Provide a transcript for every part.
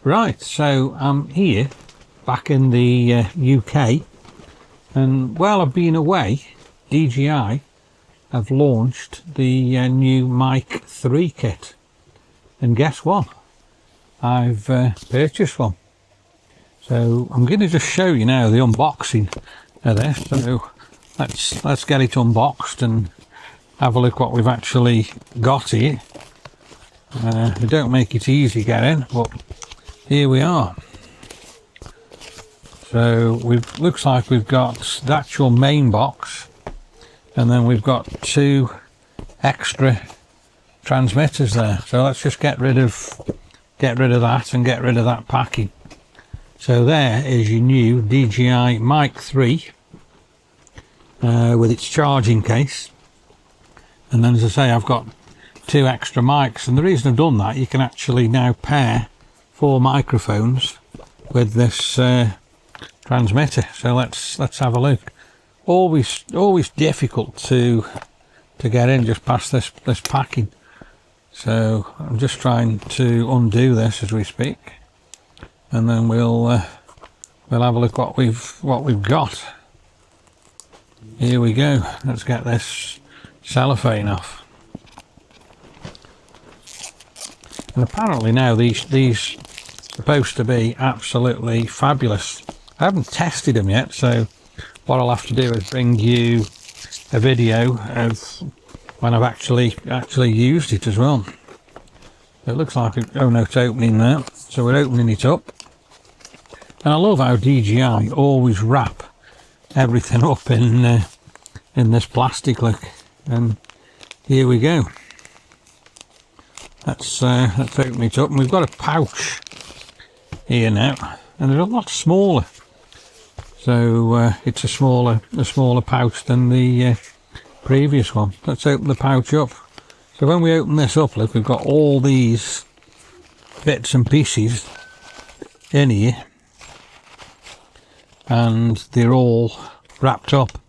Right, so I'm here back in the UK, and while I've been away, DJI have launched the new Mic 3 kit, and guess what? I've purchased one. So I'm going to just show you now the unboxing of this. So let's get it unboxed and have a look what we've actually got here. They don't make it easy getting, but here we are. So looks like we've got the actual main box, and then we've got two extra transmitters there. So let's just get rid of that and get rid of that packing. So there is your new DJI Mic 3 with its charging case, and then, as I say, I've got two extra mics, and the reason I've done that, you can actually now pair 4 microphones with this transmitter. So let's have a look. Always difficult to get in just past this packing. So I'm just trying to undo this as we speak, and then we'll have a look what we've got. Here we go. Let's get this cellophane off. And apparently now these supposed to be absolutely fabulous. I haven't tested them yet, so what I'll have to do is bring you a video of when I've actually used it as well. It looks like oh no, it's opening now, so we're opening it up. And I love how DJI always wrap everything up in this plastic look. And here we go. Let's open it up, and we've got a pouch here now, and they're a lot smaller. So it's a smaller pouch than the previous one. Let's open the pouch up. So when we open this up, look, we've got all these bits and pieces in here, and they're all wrapped up.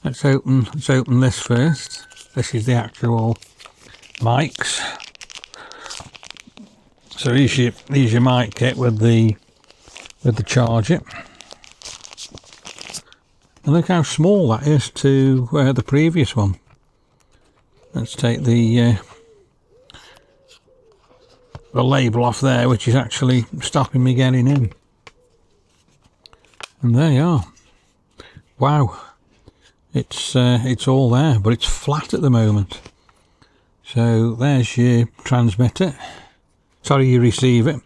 Let's open this first. This is the actual mics. So here's your mic kit with the charger. And look how small that is to the previous one. Let's take the label off there, which is actually stopping me getting in. And there you are. Wow, it's all there, but it's flat at the moment. So there's your transmitter, sorry, your receiver,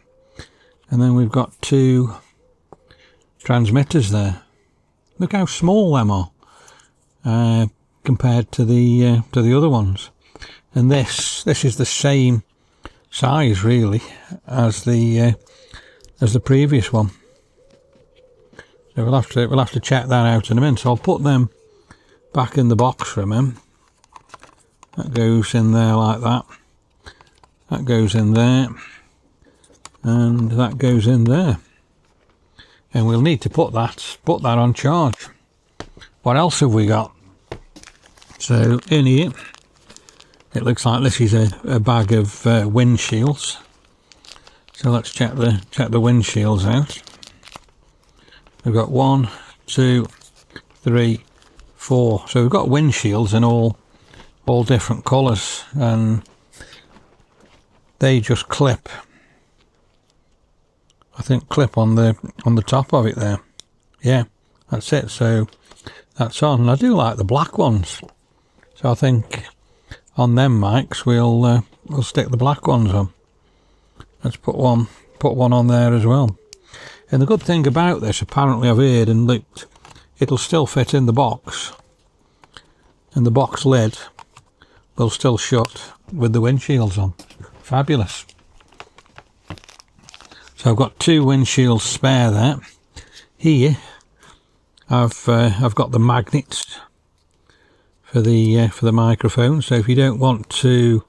and then we've got two transmitters there. Look how small them are compared to the other ones, and this is the same size really as the previous one. So we'll have to check that out in a minute. So I'll put them back in the box for a minute. That goes in there like that. That goes in there, and that goes in there. And we'll need to put that on charge. What else have we got? So in here, it looks like this is a bag of windshields. So let's check the windshields out. We've got 1, 2, 3, 4. So we've got windshields in all different colours, and they just clip. I think clip on the top of it there. Yeah, that's it. So that's on. And I do like the black ones. So I think on them mics we'll stick the black ones on. Let's put one on there as well. And the good thing about this, apparently I've heard and looked, it'll still fit in the box, and the box lid will still shut with the windshields on. Fabulous. So I've got 2 windshields spare there. Here I've got the magnets for the microphone. So if you don't want to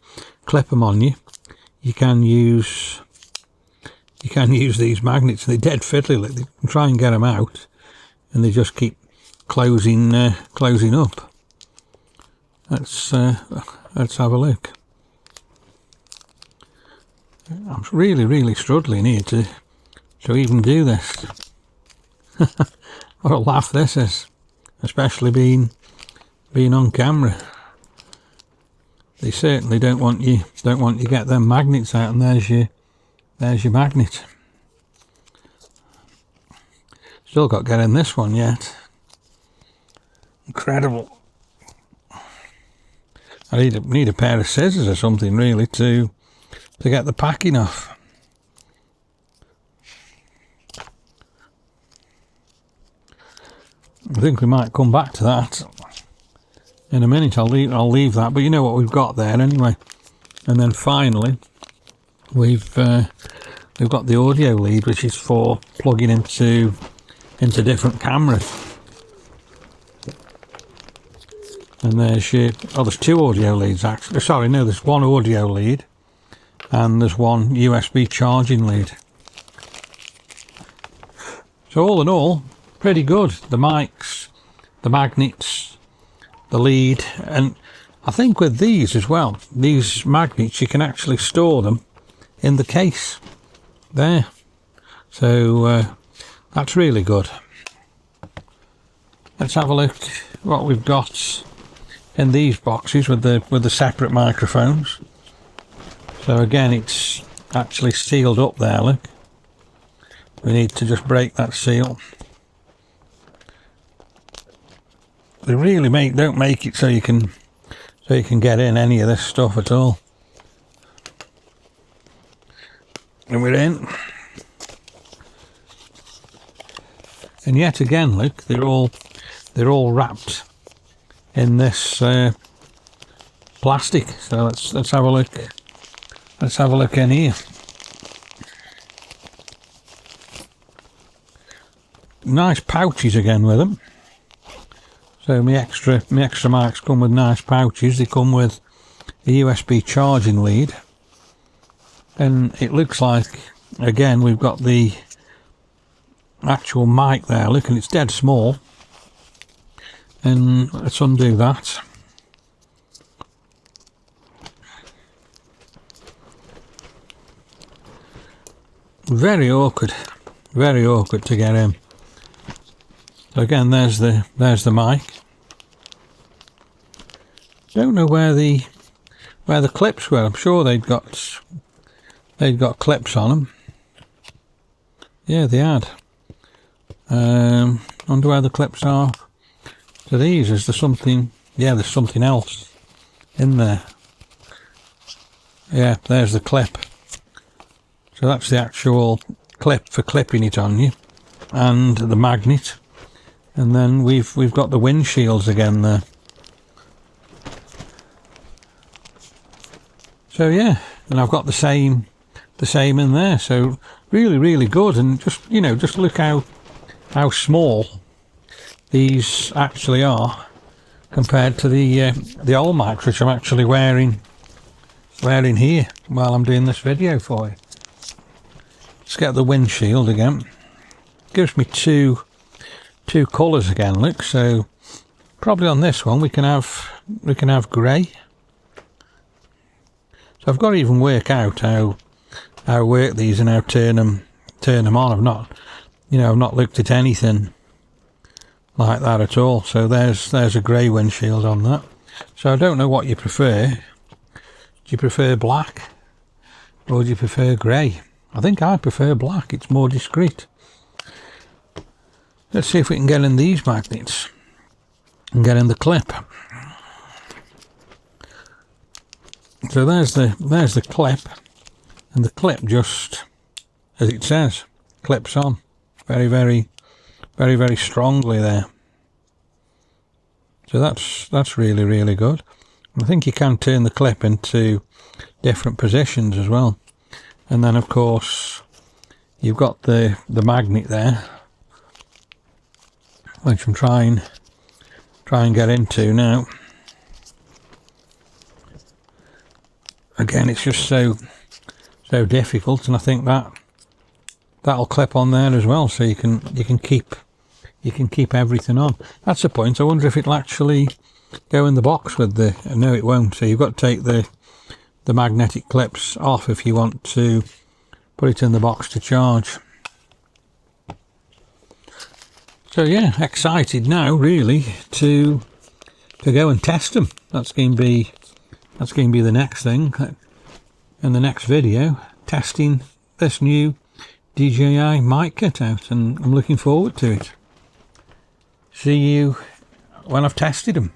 clip them on you, you can use these magnets. They're dead fiddly. You can try and get them out, and they just keep closing up. Let's have a look. I'm really struggling here to even do this. What a laugh this is, especially being on camera. They certainly don't want you get them magnets out, and there's your magnet. Still got getting this one yet. Incredible. I need a pair of scissors or something really to get the packing off. I think we might come back to that in a minute. I'll leave that, but you know what we've got there anyway. And then finally, we've got the audio lead, which is for plugging into different cameras. And there's there's two audio leads actually. Sorry, no, there's one audio lead and there's one USB charging lead. So all in all, pretty good. The mics, the magnets, the lead, and I think with these as well, these magnets, you can actually store them in the case there. So that's really good. Let's have a look what we've got in these boxes with the separate microphones. So again, it's actually sealed up there, look. We need to just break that seal. They really don't make it so you can get in any of this stuff at all. And we're in. And yet again, look, they're all wrapped in this plastic. So let's have a look. Let's have a look in here. Nice pouches again with them. So my extra mics come with nice pouches. They come with a USB charging lead, and it looks like again we've got the actual mic there. Look, and it's dead small. And let's undo that. Very awkward to get in. So again, there's the mic. Don't know where the clips were. I'm sure they'd got clips on them. Yeah, they had. Wonder where the clips are. So these, is there something? Yeah, there's something else in there. Yeah, there's the clip. So that's the actual clip for clipping it on you, and the magnet. And then we've got the windshields again there. So yeah, and I've got the same in there. So really good, and just look how small these actually are compared to the old mics, which I'm actually wearing here while I'm doing this video for you. Let's get the windshield again. Gives me two colours again, look. So probably on this one we can have grey. So I've got to even work out how I work these and how turn them on. I've not looked at anything like that at all. So there's a grey windshield on that. So I don't know what you prefer. Do you prefer black or do you prefer grey? I think I prefer black. It's more discreet. Let's see if we can get in these magnets and get in the clip. So there's the clip, and the clip, just as it says, clips on very strongly there. So that's really good. And I think you can turn the clip into different positions as well. And then of course you've got the magnet there, which I'm trying and get into now. Again, it's just so difficult, and I think that'll clip on there as well, so you can keep everything on. That's the point. I wonder if it'll actually go in the box with the. No, it won't. So you've got to take the the magnetic clips off if you want to put it in the box to charge. So yeah, excited now really to go and test them. That's going to be the next thing in the next video, testing this new DJI mic kit out, and I'm looking forward to it. See you when I've tested them.